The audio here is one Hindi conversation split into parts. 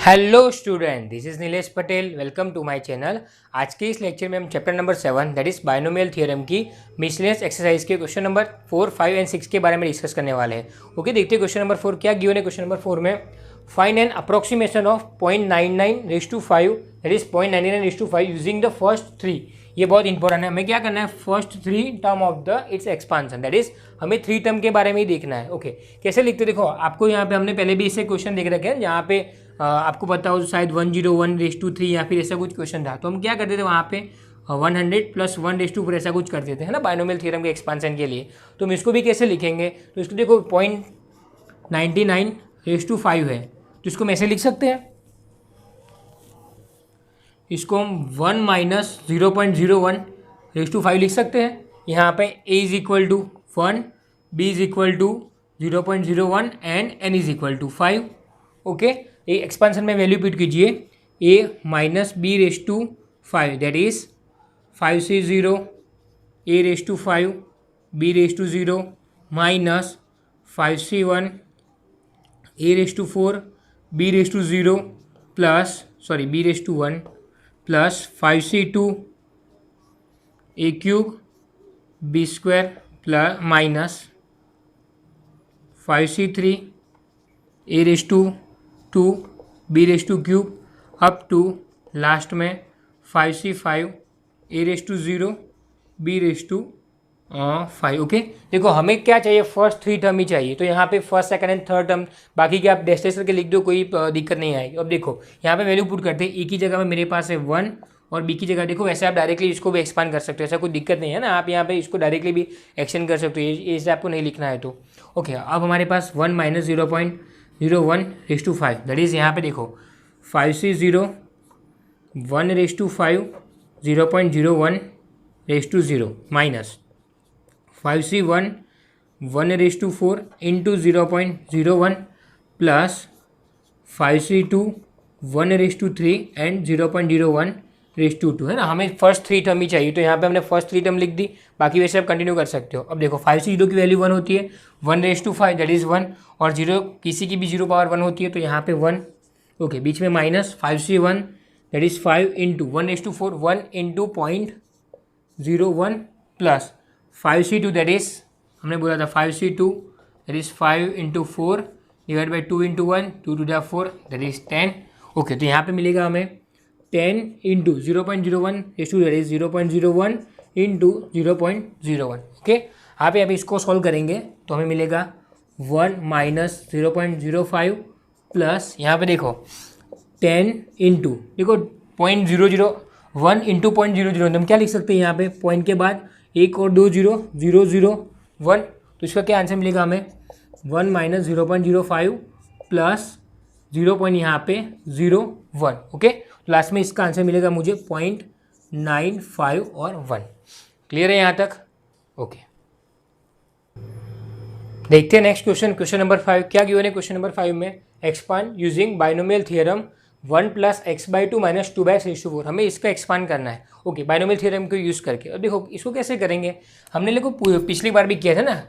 Hello student, this is Nilesh Patel. Welcome to my channel. आज के इस लेक्चर में हम chapter number 7 that is binomial theorem की मिसलेनियस एक्सरसाइज के क्वेश्चन नंबर 4, 5 एंड 6 के बारे में डिस्कस करने वाले हैं। ओके, देखते हैं क्वेश्चन नंबर 4 क्या गिवन है। क्वेश्चन नंबर 4 में find an approximation of 0.99:5 that is 0.99:5 using the first three. ये बहुत इंपॉर्टेंट है। हमें क्या करना है, first three term of the its expansion, that is हमें थ्री टर्म के बारे में ही देखना है। ओके, कैसे लिखते देखो, आपको यहाँ पे हमने पहले भी इससे क्वेश्चन देख रखे हैं जहाँ पे आपको पता हो शायद 101:3 या फिर ऐसा कुछ क्वेश्चन था। तो हम क्या करते थे वहाँ पे 100 + 1/4 ऐसा कुछ करते थे, है ना, बायनोमियल थ्योरम के एक्सपांसन के लिए। तो हम इसको भी कैसे लिखेंगे, तो इसको देखो 0.99:5 है, तो इसको हम ऐसे लिख सकते हैं। इसको हम 1 - 0.01/5 लिख सकते हैं। यहाँ पे a = 1, b = 0.01 and n = 5। Okay, ये एक्सपांसन में वैल्यू पुट कीजिए a - b/5 that is 5c0 a/5 b/0 minus 5c1 a/4 b/0 b/1 plus 5c2 a³ b² plus minus 5c3 a/2 b/3 up to last में 5c5 a/0 b/5। ओके, देखो हमें क्या चाहिए, फर्स्ट थ्री टर्म ही चाहिए। तो यहाँ पे first, second and third term, बाकी के आप डैश करके लिख दो, कोई दिक्कत नहीं आएगी। अब देखो यहाँ पे वैल्यू पुट करते हैं। ए की जगह में मेरे पास है 1 और बी की जगह देखो, वैसे आप डायरेक्टली इसको भी एक्सपांड कर सकते हो, ऐसा कोई दिक्कत नहीं है ना। आप यहाँ पे इसको डायरेक्टली भी एक्सटेंड कर सकते हो, ये आपको नहीं लिखना है तो। ओके, अब हमारे पास 1 - 0.01/5 दैट इज़ यहाँ पे देखो 5c0 1/5 0.01/0 minus 5c1 1/4 into 0.01 plus 5c2 1/3 and 0.01/2 है ना। हमें फर्स्ट थ्री टर्म ही चाहिए, तो यहाँ पे हमने फर्स्ट थ्री टर्म लिख दी, बाकी वैसे आप कंटिन्यू कर सकते हो। अब देखो 5c2 की वैल्यू 1 होती है, 1/5 दैट इज़ 1, और 0 किसी की भी 0 1 होती है, तो यहाँ पे 1। ओके, बीच में minus 5c1 that is 5 into 1/4 1 into 0.01 plus 5c2 that is हमने बोला था 5c2 that is 5 into 4 divide by 2 into 1 2 × 4 that is 10। Okay, तो यहाँ पे मिलेगा हमें 10 into 0.01/2 that is 0.01 into 0.01। Okay, यहाँ पे इसको सॉल्व करेंगे तो हमें मिलेगा 1 - 0.05 प्लस यहाँ पे देखो 10 इंटू देखो 0.001 इंटू 0.00, हम क्या लिख सकते हैं यहाँ पे, पॉइंट के बाद 1 और 2 0 0 0 1, तो इसका क्या आंसर मिलेगा हमें 1 - 0.05 प्लस 0. यहाँ पे 0.1। ओके, लास्ट में इसका आंसर मिलेगा मुझे 0.95 और 1। क्लियर है यहाँ तक? ओके, देखते हैं नेक्स्ट क्वेश्चन। क्वेश्चन नंबर 5 क्या गिवन है। क्वेश्चन नंबर 5 में expand using binomial theorem 1 + x/2 - 2/4 हमें इसका एक्सपांड करना है। ओके, बायनोमियल थ्योरम को यूज़ करके। और देखो इसको कैसे करेंगे, हमने देखो पिछली बार भी किया था ना,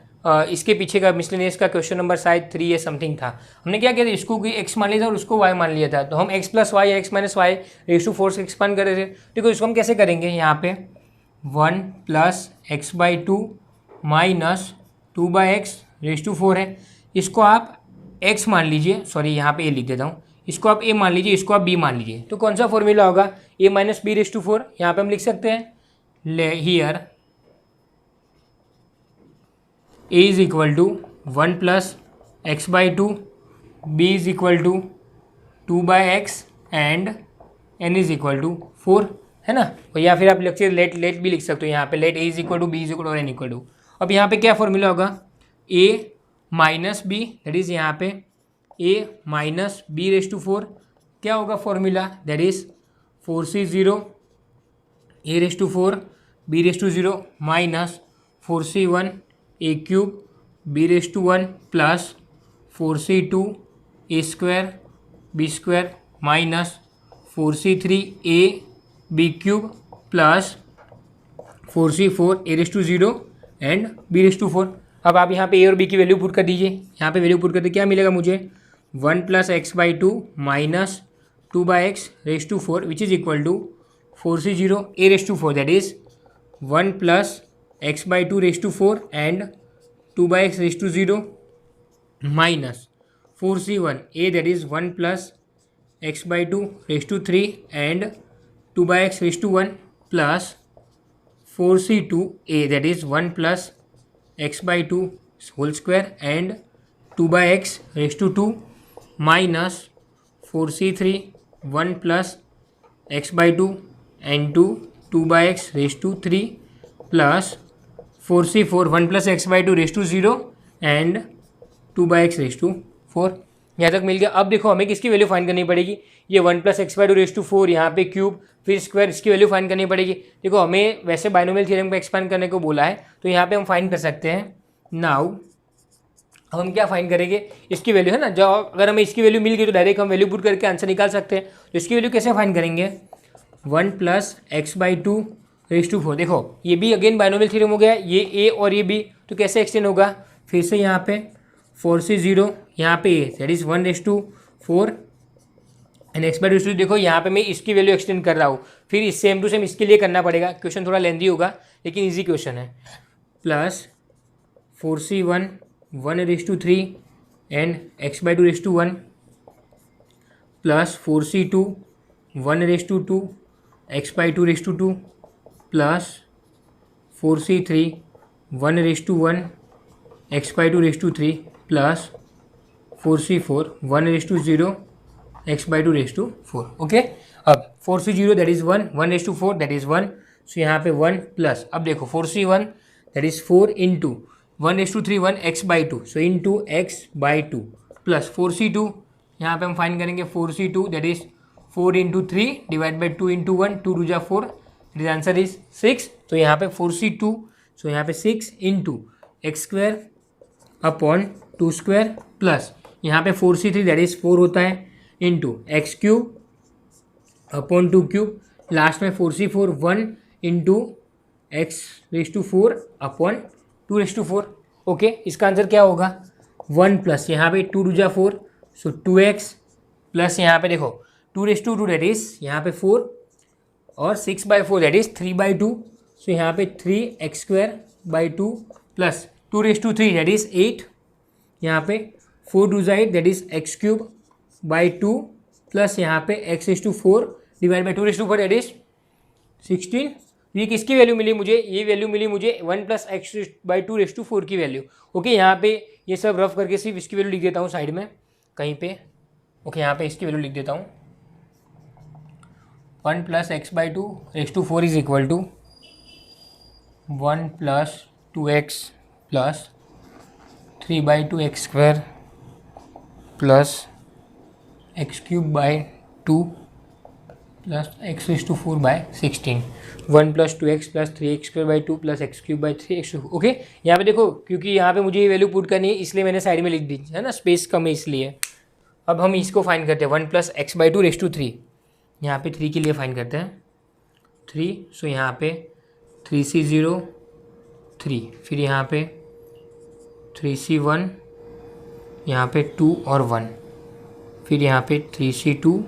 इसके पीछे का मिसलेनियस का क्वेश्चन नंबर शायद 3 या समथिंग था। हमने क्या किया था, इसको x मान लिया था और उसको y मान लिया था, तो हम x + y या x - y/4 से एक्सपांड कर रहे थे। देखो इसको हम कैसे करेंगे, यहाँ पे 1 + x/2 - 2/x/4 है, इसको आप x मान लीजिए, सॉरी यहाँ पे a लिख देता हूँ, इसको आप a मान लीजिए, इसको आप b मान लीजिए। तो कौन सा फॉर्मूला होगा, a - b/4। यहाँ पे हम लिख सकते हैं here a = 1 + x/2, b = 2/x and n = 4, है ना। या फिर आप लिखिए लेट भी लिख सकते हो, यहाँ पे लेट a = b = और n = अब यहाँ पे क्या फॉर्मूला होगा, a - b दैट इज़ यहाँ पे a - b/4 क्या होगा formula, that is 4c0 a/4 b/0 minus 4c1 a³ b/1 plus 4c2 a² b² minus 4c3 a b³ plus 4c4 a/0 and b/4। अब आप यहाँ पे a और b की वैल्यू पुट कर दीजिए। यहाँ पे वैल्यू पुट करते क्या मिलेगा मुझे, 1 + x/2 minus 2/x⁴, which is equal to 4c0a⁴, that is 1 plus x/2⁴ and 2/x⁴ minus 4c1a, that is 1 plus x/2⁵ and 2/x⁴ plus 4c2a, that is 1 plus x/2² and 2/x⁴ minus 4c3 1 plus x/2 and 2/x⁴ plus 4c4 1 plus x/2⁴ and 2/x⁴। यहाँ तक मिल गया। अब देखो हमें किसकी वैल्यू फाइंड करनी पड़ेगी, ये 1 प्लस x/2⁴ यहाँ पे क्यूब फिर स्क्वायर, इसकी वैल्यू फाइंड करनी पड़ेगी। देखो हमें वैसे बाइनोमियल थ्योरम को एक्सपेंड करने को बोला है, तो यहाँ पे हम फाइंड कर सकते हैं। नाउ अब हम क्या फाइंड करेंगे, इसकी वैल्यू है ना, जो अगर हमें इसकी वैल्यू मिल गई तो डायरेक्ट हम वैल्यू पुट करके आंसर निकाल सकते हैं। तो इसकी वैल्यू कैसे फाइंड करेंगे, 1 प्लस x/2⁴। देखो ये भी अगेन बाइनोमियल थ्योरम हो गया, ये a और ये b, तो कैसे एक्सटेंड होगा, फिर से यहाँ पे 4c0 यहाँ पे a, that is 1/4 and x/2। देखो यहाँ पे मैं इसकी वैल्यू एक्सटेंड कर रहा हूँ, फिर इस सेम टू सेम इसके लिए करना पड़ेगा। क्वेश्चन थोड़ा लेंदी होगा लेकिन ईजी क्वेश्चन है। Plus 4c1 1/3 and x/2 plus 4c2 1/2 x/2 plus 4c3 1/1 x/2 plus 4c4 1/0 x/2 okay. अब 4c0 that is 1, 1/4 that is 1, सो यहाँ पे 1 प्लस, अब देखो 4c1 that is 4 into 1/3 1 x/2, so into x/2 plus 4c2 यहाँ पे हम फाइंड करेंगे 4c2 that is 4 into 3 divide by 2 into 1, 2 2 4, it is answer is 6। तो यहाँ पे 4c2, सो यहाँ पे 6 इंटू x² अपॉन 2² प्लस यहाँ पे 4c3 दैट इज 4 होता है इंटू x³ अपॉन 2³ लास्ट में 4c4 1 into x⁴ upon 2⁴। Okay, इसका आंसर क्या होगा 1 प्लस यहाँ पे 2 2 4, सो 2x प्लस यहाँ पे देखो 2⁴ दैट इज यहाँ पे 4 और 6/4 दैट इज 3/2, सो यहाँ पे 3x²/2 प्लस 2⁵ दैट इज 8, यहाँ पे 4 2 8 दैट इज x³/2 प्लस यहाँ पे x⁴ divide by 2⁴ that is 16। ये किसकी वैल्यू मिली मुझे, ये वैल्यू मिली मुझे 1 प्लस x/2⁴ की वैल्यू। ओके, यहाँ पे ये सब रफ करके सिर्फ इसकी वैल्यू लिख देता हूँ साइड में कहीं पे। ओके, यहाँ पे इसकी वैल्यू लिख देता हूँ, 1 plus x/2⁴ is equal to 1 plus 2x plus 3/2 x² plus x³/2 plus x⁴/16, 1 plus 2x plus 3x² 2 plus x³/3 okay. यहाँ पे देखो क्योंकि यहाँ पे मुझे ये वैल्यू पुट करनी है इसलिए मैंने साइड में लिख दी है ना, स्पेस कम है इसलिए। अब हम इसको फाइंड करते हैं 1 प्लस x/2⁵, यहाँ पे 3 के लिए फाइंड करते हैं 3, सो यहाँ पे 3c0 3, फिर यहाँ पे 3c1 यहाँ पे 2 और 1, फिर यहाँ पे 3c2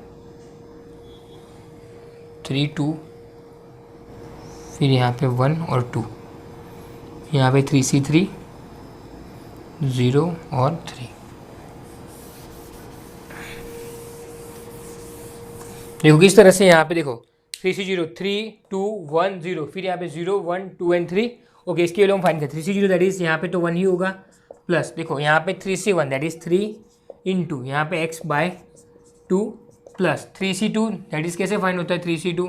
3 2, फिर यहाँ पे 1 और 2, यहाँ पे 3c3 0 और 3। देखो किस तरह से यहाँ पे देखो 3c0 3 2 1 0, फिर यहाँ पे 0 1 2 एंड 3। ओके, इसकी वैल्यू हम फाइंड करें 3c0 दैट इज यहाँ पे तो 1 ही होगा, प्लस देखो यहाँ पे 3c1 दैट इज 3 इंटू यहाँ पे x/2 plus 3c2 that is कैसे फाइंड होता है 3c2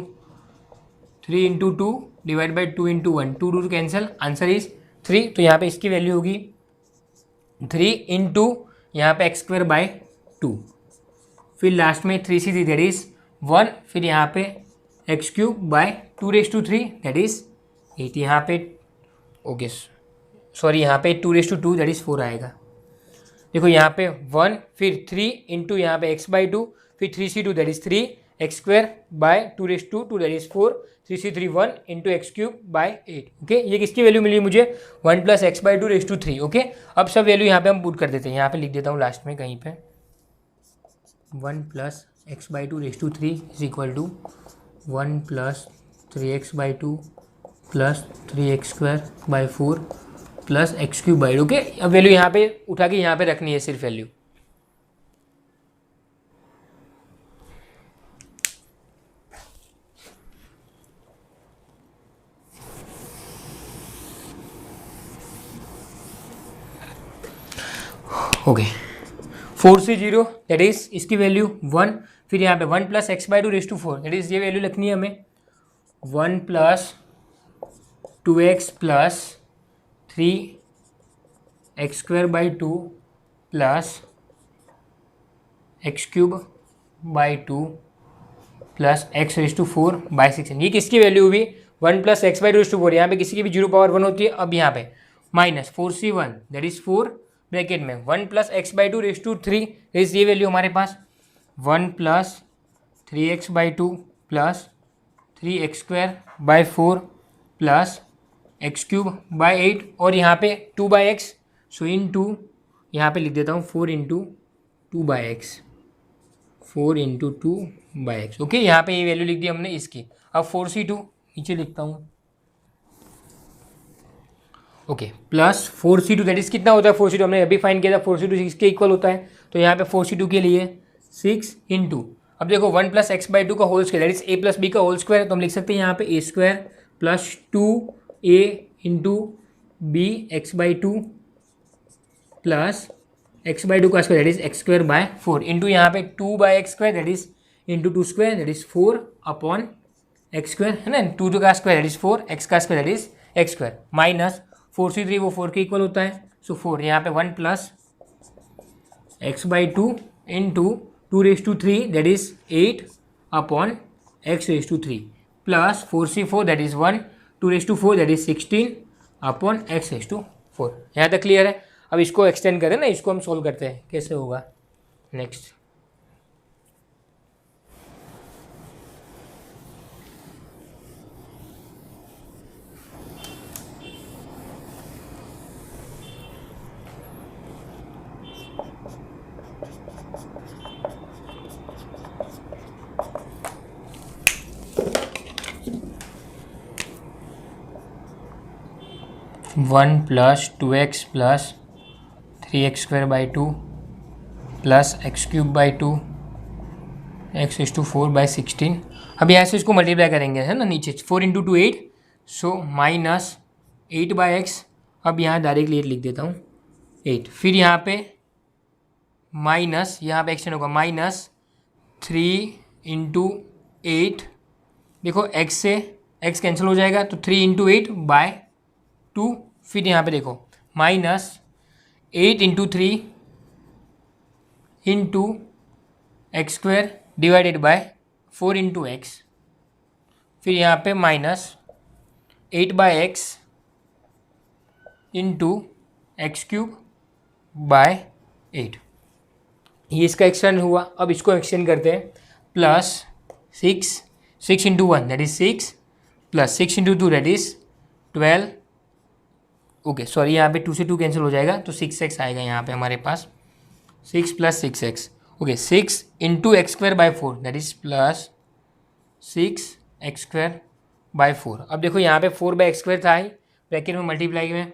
3 into 2 divide by 2 into 1, 2 2 cancel, answer is 3। तो यहाँ पे इसकी वैल्यू होगी 3 इंटू यहाँ पे x²/2, फिर लास्ट में 3c3 दैट इज 1, फिर यहाँ पे x³/2⁵ दैट इज 8, यहाँ पे ओके सॉरी यहाँ पे 2⁵2 दैट इज 4 आएगा। देखो यहाँ पे 1 फिर 3 इंटू यहाँ पे x/2 फिर 3c2 that is 3 x²/2⁵2 that is 4 3c3 1 into x³/8। Okay, ये किसकी वैल्यू मिली मुझे 1 प्लस x/2⁵। ओके, अब सब वैल्यू यहाँ पे हम पुट कर देते हैं, यहाँ पे लिख देता हूँ लास्ट में कहीं पे 1 plus x/2 is equal to 1 plus 3x/2 plus 3x²/4 plus x³/8। Okay, अब वैल्यू यहाँ पे उठा के यहाँ पे रखनी है सिर्फ value. Okay, 4c0 that is इसकी वैल्यू 1, फिर यहाँ पे 1 प्लस x/2 दैट इज ये वैल्यू लिखनी है हमें 1 plus 2x plus 3x²/2 plus x³/2 plus x⁴/16। ये किसकी वैल्यू हुई? 1 प्लस x/2 यहाँ पे किसी की भी 0 पावर 1 होती है। अब यहाँ पे minus 4c1 that is 4 bracket में 1 प्लस x/2 इज ये वैल्यू हमारे पास 1 plus 3x/2 plus 3x²/4 plus x³/8 और यहाँ पे 2/x, सो इन टू यहाँ पे लिख देता हूँ 4 × 2/x, 4 × 2/x। ओके, यहाँ पे ये वैल्यू लिख दी हमने इसकी। अब 4c2 नीचे लिखता हूँ। Okay, plus 4c2 that is कितना होता है? 4c2 हमने अभी फाइंड किया था, 4c2 6 के इक्वल होता है। तो यहाँ पे 4c2 के लिए 6 × अब देखो 1 प्लस x/2 का whole square that is a plus b का होल स्क्वायर, तो हम लिख सकते हैं यहाँ पे a² plus 2a × b x/2 plus x/2 का square that is x²/4 into यहाँ पे 2/x² that is into 2² that is 4 upon x², है ना। 2 का स्क्वायर दैट इज 4, x का square that is x² minus 4c3 वो 4 के इक्वल होता है। सो 4 यहाँ पे 1 plus x/2 into 2³ that is 8 upon x³ plus 4c4 that is 1, 2⁴ that is 16 upon x⁴। यहाँ तक क्लियर है? अब इसको एक्सटेंड करें ना, इसको हम सोल्व करते हैं कैसे होगा next. One plus 2x plus 3x²/2 plus x³/2 x⁴/16। अब यहाँ से इसको मल्टीप्लाई करेंगे, है ना, नीचे 4 × 2 8, सो माइनस 8/x। अब यहाँ डायरेक्टली 8 लिख देता हूँ 8, फिर यहाँ पे माइनस, यहाँ पे एक्सटेंड होगा माइनस 3 × 8, देखो x से x कैंसिल हो जाएगा तो 3 × 8/2, फिर यहाँ पे देखो minus 8 × 3 into x² divided by 4 × x, फिर यहाँ पे माइनस 8/x इंटू x³/8। ये इसका एक्सटेंड हुआ। अब इसको एक्सटेंड करते हैं, plus 6 × 1 that is 6 plus 6 × 2 that is 12। Okay sorry, यहाँ पे 2 से 2 कैंसिल हो जाएगा तो 6x आएगा यहाँ पे हमारे पास, 6 plus 6x। Okay, 6 × x²/4 that is plus 6x²/4। अब देखो यहाँ पे 4/x² था ही ब्रैकेट में मल्टीप्लाई में,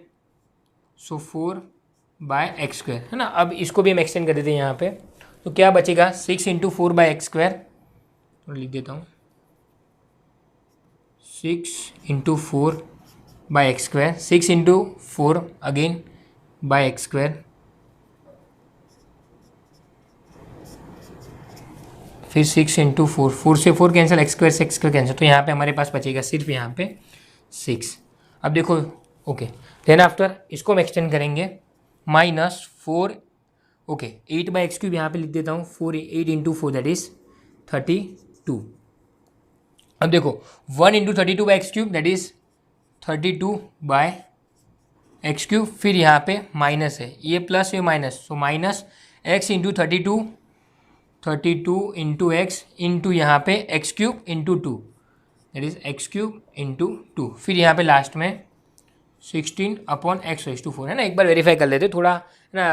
सो 4/x², है ना। अब इसको भी हम एक्सटेंड कर देते हैं यहाँ पे, तो क्या बचेगा 6 × 4/x², तो लिख देता हूँ 6 × 4/x², 6 × 4 अगेन बाय x², फिर 6 × 4, 4 से 4 कैंसिल, x² से x² कैंसिल, तो यहाँ पे हमारे पास बचेगा सिर्फ यहाँ पे 6। अब देखो ओके, देन आफ्टर इसको हम एक्सटेंड करेंगे, -4, ओके 8/x³ यहाँ पे लिख देता हूँ 8 × 4 दैट इज 32। अब देखो 1 × 32/x³ दैट इज 32/x³, फिर यहाँ पे माइनस है, ये प्लस ये minus, so minus x × 32 × x into यहाँ पे x³ × 2 दैट इज x³ × 2, फिर यहाँ पे लास्ट में 16 अपॉन x⁴, है ना। एक बार वेरीफाई कर लेते, थोड़ा ना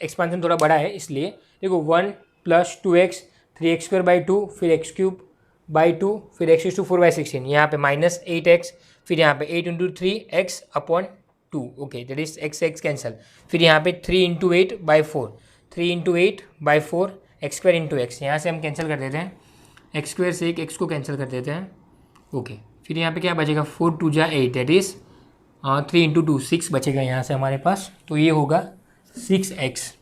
एक्सपांसन थोड़ा बड़ा है इसलिए। देखो 1 प्लस 2x 3x²/2, फिर x³/2, फिर x⁴/16, यहाँ पे -8x, फिर यहाँ पे 8 × 3x/2, okay that is x cancel, फिर यहाँ पे 3 × 8/4, 3 × 8/4 x² × x, यहाँ से हम कैंसिल कर देते हैं, x² से एक x को कैंसिल कर देते हैं, ओके फिर यहाँ पे क्या बचेगा, 4 × 2 = 8 दैट इज़ 3 × 2 6 बचेगा यहाँ से हमारे पास, तो ये होगा 6x,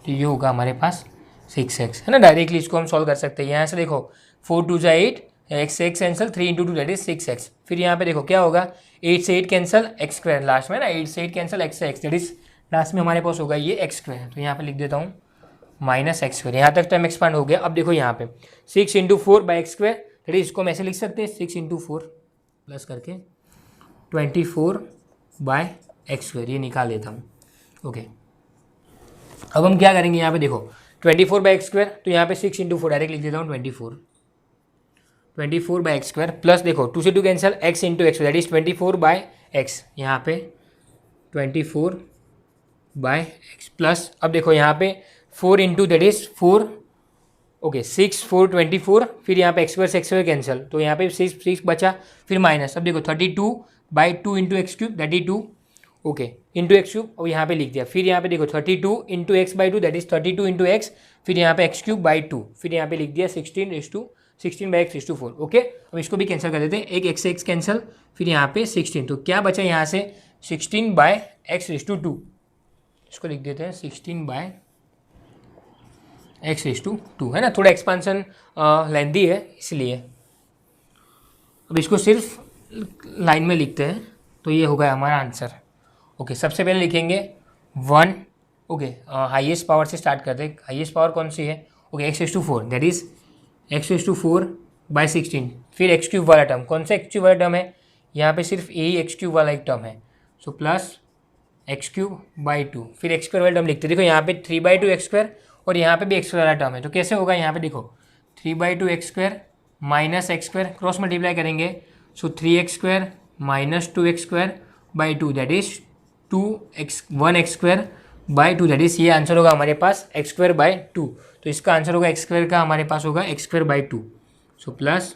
तो ये होगा हमारे पास 6x, है ना। डायरेक्टली इसको हम सॉल्व कर सकते हैं। यहाँ से देखो 4 × 2 = 8, x से x cancel, 3 × 2 that is 6x, फिर यहाँ पे देखो क्या होगा, 8 से 8 कैंसिल, x² लास्ट में ना, 8 से 8 कैंसिल, x से x दैट इज लास्ट में हमारे पास होगा ये x², तो यहाँ पे लिख देता हूँ -x², यहाँ तक टाइम एक्सपांड हो गया। अब देखो यहाँ पे 6 × 4/x² दैट इज, इसको हम ऐसे लिख सकते हैं 6 × 4 प्लस करके 24/x², ये निकाल लेता हूँ, ओके। अब हम क्या करेंगे, यहाँ पे देखो 24/x², तो यहाँ पे 6 × 4 डायरेक्ट लिख देता हूँ 24/x² प्लस देखो 2 से 2 cancel, x × x that is 24/x, यहाँ पे 24/x प्लस, अब देखो यहाँ पे 4 × दैट इज 4, ओके 6 4 24, फिर यहाँ पे x² से x² कैंसिल, तो यहाँ पे 6 बचा, फिर माइनस, अब देखो 32/2 × x³ that is 2, okay into x³, और यहाँ पे लिख दिया, फिर यहाँ पे देखो 32 × x/2 दैट इज 32 × x, फिर यहाँ पे x³/2, फिर यहाँ पे लिख दिया 16/x⁴, ओके। अब इसको भी कैंसिल कर देते हैं, एक x से x कैंसिल, फिर यहाँ पे 16, तो क्या बचा यहाँ से 16/x⁴, इसको लिख देते हैं 16/x⁴, है ना। थोड़ा एक्सपांसन लेंदी है इसलिए, अब इसको सिर्फ लाइन में लिखते हैं, तो ये होगा हमारा आंसर, ओके। सबसे पहले लिखेंगे 1, ओके हाईएस्ट पावर से स्टार्ट करते हैं, हाईएस्ट पावर कौन सी है, okay x⁴ that is x⁴/16, फिर x³ वाला टर्म, कौन सा x³ वाला टर्म है, यहाँ पे सिर्फ यही x³ वाला एक टर्म है, सो प्लस x³/2, फिर x² वाला टर्म लिखते हैं, देखो यहाँ पे 3/2 x² और यहाँ पे भी x² वाला टर्म है, तो कैसे होगा, यहाँ पे देखो 3/2 x² minus x² cross multiply करेंगे, सो 3x² - 2x²/2 that is 1x²/2 that is, ये आंसर होगा हमारे पास x²/2, तो इसका आंसर होगा x² का हमारे पास होगा x²/2, सो प्लस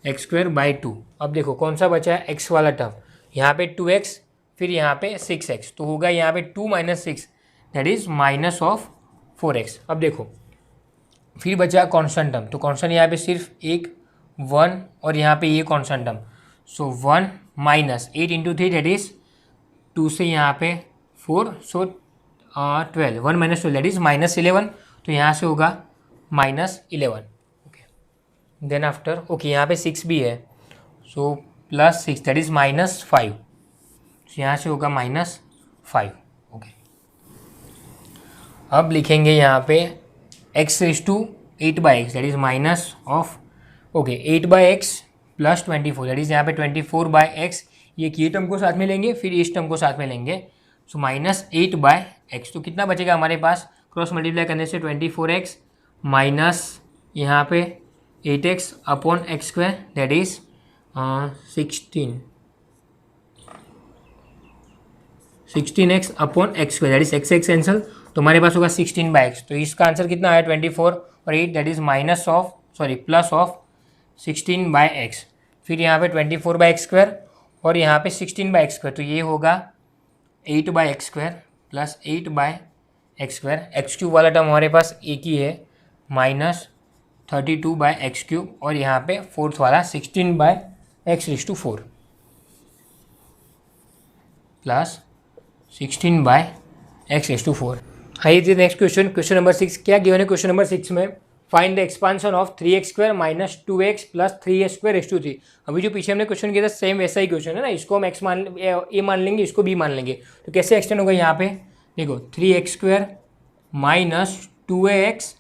x²/2। अब देखो कौन सा बचा है, x वाला टर्म, यहाँ पे 2x, फिर यहाँ पे 6x, तो होगा यहाँ पे 2 - 6 दैट इज -4x। अब देखो फिर बचा कॉन्स्टेंट टर्म, तो कॉन्स्टेंट यहाँ पे सिर्फ एक 1 और यहाँ पे ये constant term, so 1 - 8 × 3 that is 2 से यहाँ पे 4, सो 12, 1 - 12 दैट इज -11, तो यहाँ से होगा -11, ओके। देन आफ्टर, ओके यहाँ पे 6 भी है, सो +6 दैट इज -5, तो यहाँ से होगा -5, ओके। अब लिखेंगे यहाँ पे x⁸ that is minus of, okay 8/x + 24 that is यहाँ पे 24/x, ये टर्म को साथ में लेंगे, फिर इस टर्म को साथ में लेंगे, सो -8/x, तो कितना बचेगा हमारे पास, क्रॉस मल्टीप्लाई करने से 24x माइनस यहाँ पे 8x/x² that is 16x/x² that is x cancel, तो हमारे पास होगा 16/x, तो इसका आंसर कितना आया 24 और 8 that is plus of 16/x, फिर यहाँ पे 24/x² और यहाँ पे 16/x², तो ये होगा 8/x² प्लस 8/x², x³ वाला टर्म हमारे पास एक ही है, -32/x³ और यहाँ पे फोर्थ वाला 16/x⁴ प्लस 16/x⁴। आइए जी नेक्स्ट क्वेश्चन नंबर 6 क्या गिवन है क्वेश्चन नंबर 6 में, find the expansion of 3x² - 2x + 3a²⁵। अभी जो पीछे हमने क्वेश्चन किया था सेम वैसा ही क्वेश्चन है ना, इसको हम ए मान लेंगे, इसको बी मान लेंगे, तो कैसे एक्सटेंड होगा, यहाँ पे देखो 3x² - 2ax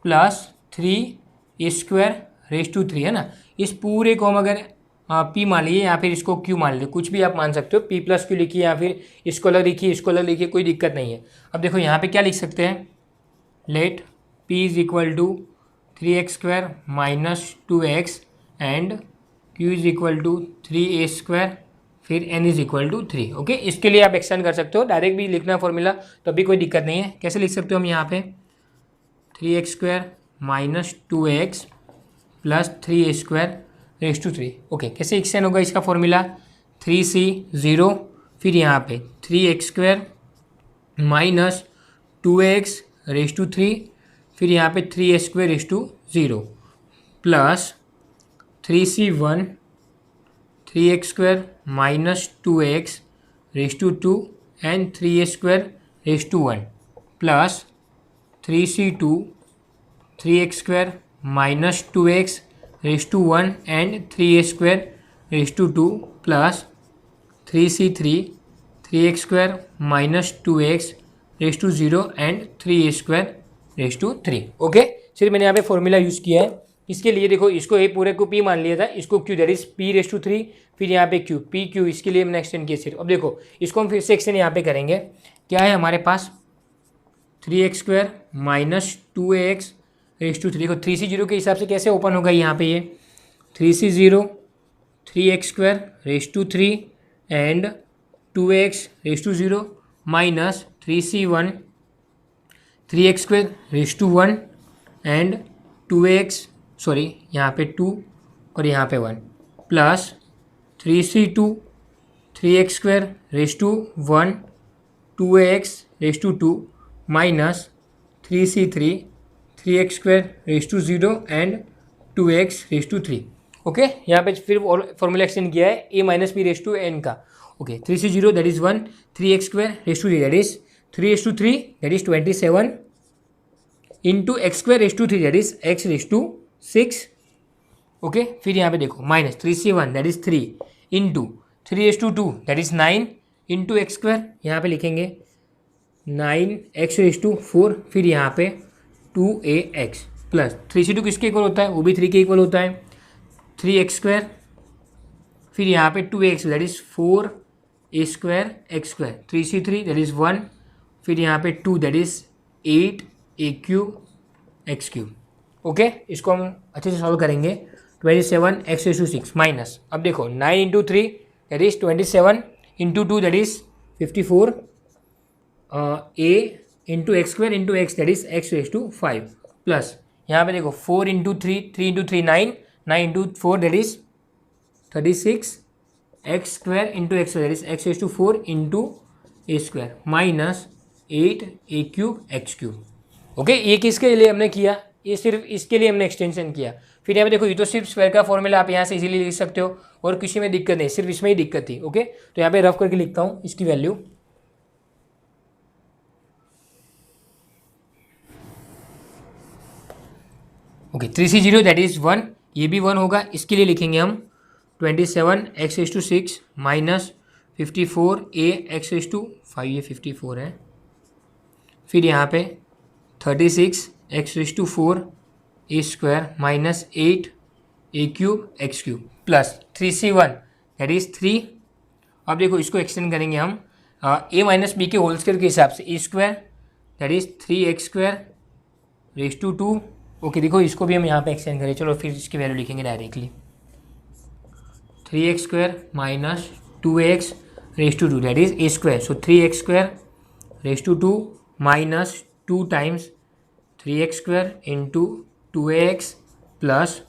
+ 3a²⁵ है ना, इस पूरे को हम अगर पी मान लीजिए या फिर इसको क्यू मान लीजिए, कुछ भी आप मान सकते हो, p + q लिखिए या फिर इसको अलग लिखिए, इसको अलग लिखिए, कोई दिक्कत नहीं है। अब देखो यहाँ पे क्या लिख सकते हैं, late p = 3x² - 2x and q = 3a², फिर n = 3, ओके। इसके लिए आप एक्सटेंड कर सकते हो, डायरेक्ट भी लिखना फॉर्मूला तो भी कोई दिक्कत नहीं है। कैसे लिख सकते हो हम यहाँ पे 3x² minus 2x plus 3a² raise to 3। Okay, कैसे एक्सटेंड होगा इसका फॉर्मूला? 3c 0, फिर यहाँ पे 3x² minus 2x raise to 3, फिर यहाँ पे 3a² raise to 0 plus 3c1 3x² minus 2x raise to 2 and 3a² raise to 1 plus 3c2 3x² minus 2x raise to 1 and 3a² raise to 2 plus 3c3 3x² minus 2x raise to 0 and 3a² raise to 3। Okay, सिर्फ मैंने यहाँ पे फॉर्मूला यूज़ किया है इसके लिए। देखो, इसको ए पूरे को p मान लिया था, इसको q that is p raise to 3, फिर यहाँ पे q p q, इसके लिए मैंने एक्सटेंड किया सिर्फ। अब देखो, इसको हम फिर से एक्सटेंड यहाँ पे करेंगे। क्या है हमारे पास? 3x² minus 2ax raise to 3। देखो 3c0 के हिसाब से कैसे ओपन होगा यहाँ पे ये 3c0 3x² raise to 3 and 2x raise to 0 minus 3c1 3x² raise to 1 and 2x sorry यहाँ पे 2 और यहाँ पे 1 plus 3c2 3x² raise to 1 2x raise to 2 minus 3c3 3x² raise to 0 and 2x raise to 3। Okay, यहाँ पे फिर फॉर्मूला एक्सटेंड किया है a minus p raise to n का। Okay, 3c0 that is 1, 3x² raise to 3 that is 3 raise to 3 that is 27 into x² raise to 3 that is x raise to 6। Okay, फिर यहाँ पे देखो minus 3c1 that is 3 into 3 raise to 2 that is 9 into x², यहाँ पे लिखेंगे 9x रेस टू 4, फिर यहाँ पे 2ax प्लस 3c2 किसके इक्वल होता है? वो भी 3 के इक्वल होता है, 3x², फिर यहाँ पे 2ax that is 4a² x², 3c3 that is 1, फिर यहाँ पे 2 that is 8a³ x³। Okay, इसको हम अच्छे से सॉल्व करेंगे। 27x रेस टू 6 माइनस, अब देखो 9 into 3 that is 27 into 2 that is 54 a into x² into x that is x raise to 5 plus यहाँ पे देखो 4 into 3 3 into 3 9 9 into 4 that is 36 x² into x that is x raise to 4 into a² minus 8a³ x³। Okay, ये किसके लिए हमने किया? ये सिर्फ इसके लिए हमने एक्सटेंशन किया। फिर यहाँ पे देखो, ये तो सिर्फ स्क्वायर का फॉर्मूला आप यहाँ से इजीली लिख सकते हो और किसी में दिक्कत नहीं, सिर्फ इसमें ही दिक्कत थी। ओके, तो यहाँ पे रफ करके लिखता हूँ इसकी value. Okay, 3c0 that is 1, ये भी 1 होगा, इसके लिए लिखेंगे हम 27x raise to 6 minus 54a x raise to 5, ये 54 है, फिर यहाँ पे 36x raise to 4 a² minus 8a³ x³ plus 3c1 that is 3। अब देखो, इसको एक्सटेंड करेंगे हम a माइनस बी के होल स्क्वायर के हिसाब से, a² that is 3x² raise to 2। Okay, देखो इसको भी हम यहाँ पे एक्सटेंड करें। चलो फिर इसकी वैल्यू लिखेंगे directly, 3x² minus 2x raise to 2 that is a², so 3x² raise to 2 minus 2 times 3x² into 2ax plus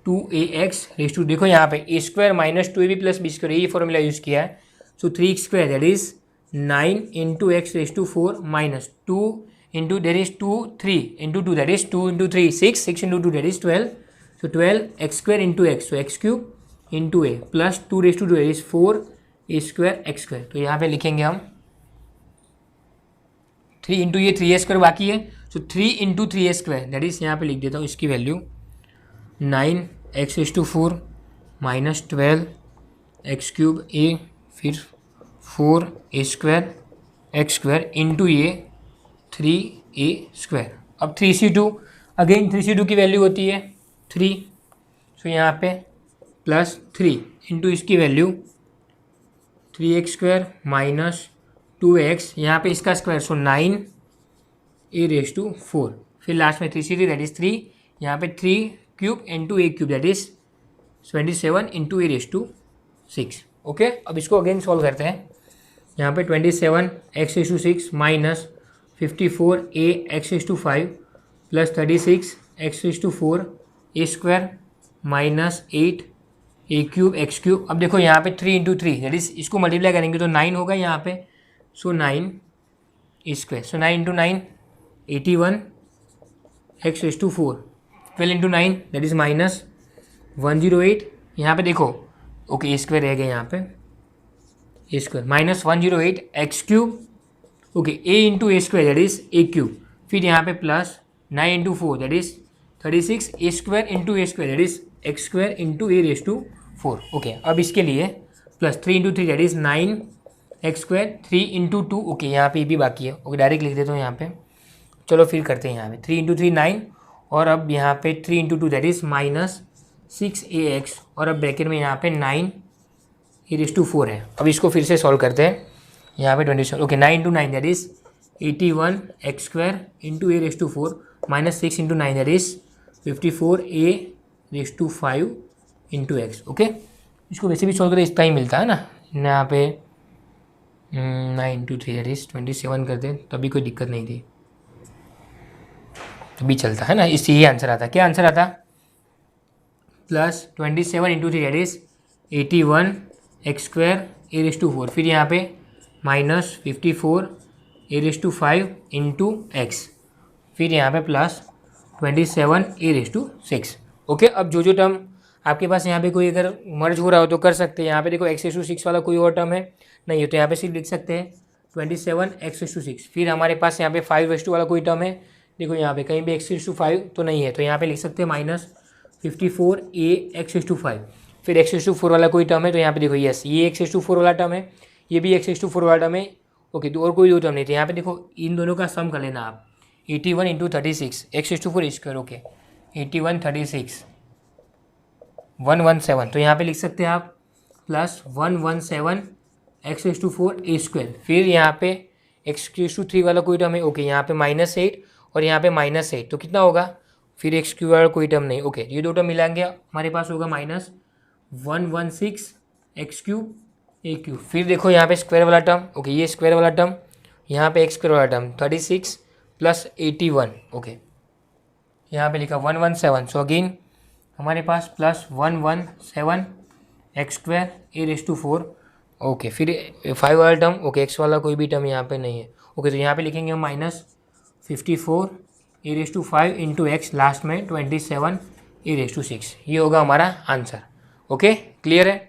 2ax raise to, देखो यहाँ पे a² minus 2ab plus b², ये फॉर्मूला यूज़ किया है। So 3x² that is 9 into x raise to 4 minus 2 into that is 2 3 into 2 that is 2 into 3 6 6 into 2 that is 12, so 12x² into x, so x³ into a plus 2 raise to 2 that is 4a² x²। तो यहाँ पे लिखेंगे हम 3 इंटू ये 3a² बाकी है, सो 3 इंटू 3a² दैट इज यहाँ पे लिख देता हूँ इसकी value 9x raise to 4 minus 12x³ a, फिर 4a² x² इंटू ये 3a²। अब 3c2 अगेन 3c2 की वैल्यू होती है 3, सो यहाँ पे प्लस 3 इंटू इसकी वैल्यू 3x² माइनस 2x, यहाँ पे इसका square, so 9a race to 4, फिर लास्ट में 3c3 दैट इज 3, यहाँ पे 3³ into a³ that is 27 into a raise to 6। Okay, अब इसको अगेन सॉल्व करते हैं। यहाँ पे 27x raise to 6 minus 54a x raise to 5 plus 36 x raise to 4 a square minus 8 a cube x cube. अब देखो यहाँ पे 3 इंटू 3 दैट इज इसको मल्टीप्लाई करेंगे तो 9 होगा यहाँ पे, so 9 square, so 9 into 9 81 x raise to 4, 12 into 9 that is minus 108। यहाँ पे देखो ओके ए स्क्वायर रह गया यहाँ पे, a square minus 108 x cube, okay a into a square that is a cube, फिर यहाँ पे plus 9 into 4 that is 36 a square into a square that is x square into a raise to 4। Okay अब इसके लिए plus 3 into 3 that is 9 x square, 3 into 2 okay यहाँ पे ये भी बाकी है, ओके डायरेक्ट लिख देता हूँ यहाँ पे। चलो फिर करते हैं यहाँ पे 3 इंटू 3 9, और अब यहाँ पे 3 into 2 that is minus 6 A x, और अब ब्रैकेट में यहाँ पे 9 ए रेज टू 4 है। अब इसको फिर से सॉल्व करते हैं यहाँ पे 27, okay 9 into 9 that is 81 x square into a raise to 4 minus 6 into 9 that is 54 a raise to 5 into x. Okay इसको वैसे भी सॉल्व करें इतना ही मिलता है ना, यहाँ पे 9 इंटू 3 दैट इज 27 करते हैं तभी कोई दिक्कत नहीं थी, तभी चलता है ना, इससे ये आंसर आता। क्या आंसर आता? Plus 27 into 3 that is 81 x square a raise to 4, फिर यहाँ पे minus 54 a raise to 5 into x, फिर यहाँ पे plus 27 a raise to 6। Okay अब जो टर्म आपके पास यहाँ पे कोई अगर मर्ज हो रहा हो तो कर सकते हैं। यहाँ पे देखो एक्स रेज टू 6 वाला कोई और टर्म है नहीं है, तो यहाँ पे सिर्फ लिख सकते हैं 27 एक्स रेज टू 6। फिर हमारे पास यहाँ पे 5 रेज टू वाला कोई टर्म है, देखो यहाँ पे कहीं भी एक्स रेज टू 5 तो नहीं है, तो यहाँ पे लिख सकते हैं minus 54 a x raise to 5। फिर एक्स रेज टू 4 वाला कोई टर्म है, तो यहाँ पे देखो यस ये एक्स रेज टू 4 वाला टर्म है, ये भी एक्स रेज टू 4 वाला टर्म है। ओके तो और कोई दो टर्म नहीं थे। यहाँ पे देखो इन दोनों का सम कर लेना आप, 81 into 36 x raise to 4 square, okay 81 36 117, तो यहाँ पे लिख सकते हैं आप plus 117 x raise to 4 a square. फिर यहाँ पे एक्स रेज टू 3 वाला कोई टर्म है, ओके यहाँ पे -8 और यहाँ पे -8, तो कितना होगा? फिर एक्स क्यूब वाला कोई टर्म नहीं, ओके ये दो टर्म मिलाएंगे हमारे पास होगा minus 116 x cube a cube. फिर देखो यहाँ पे स्क्वायर वाला टर्म, ओके ये स्क्वायर वाला टर्म, यहाँ पे एक्स स्क्वायर वाला टर्म 36 प्लस 81, ओके यहाँ पे लिखा 117, सो अगेन हमारे पास plus 117 x square a raise to 4, okay फिर 5 वाला टर्म, ओके एक्स वाला कोई भी टर्म यहाँ पे नहीं है, ओके तो यहाँ पे लिखेंगे हम minus 54 a raise to 5 into x, last में 27 ए रेज टू 6, ये होगा हमारा आंसर। ओके क्लियर है?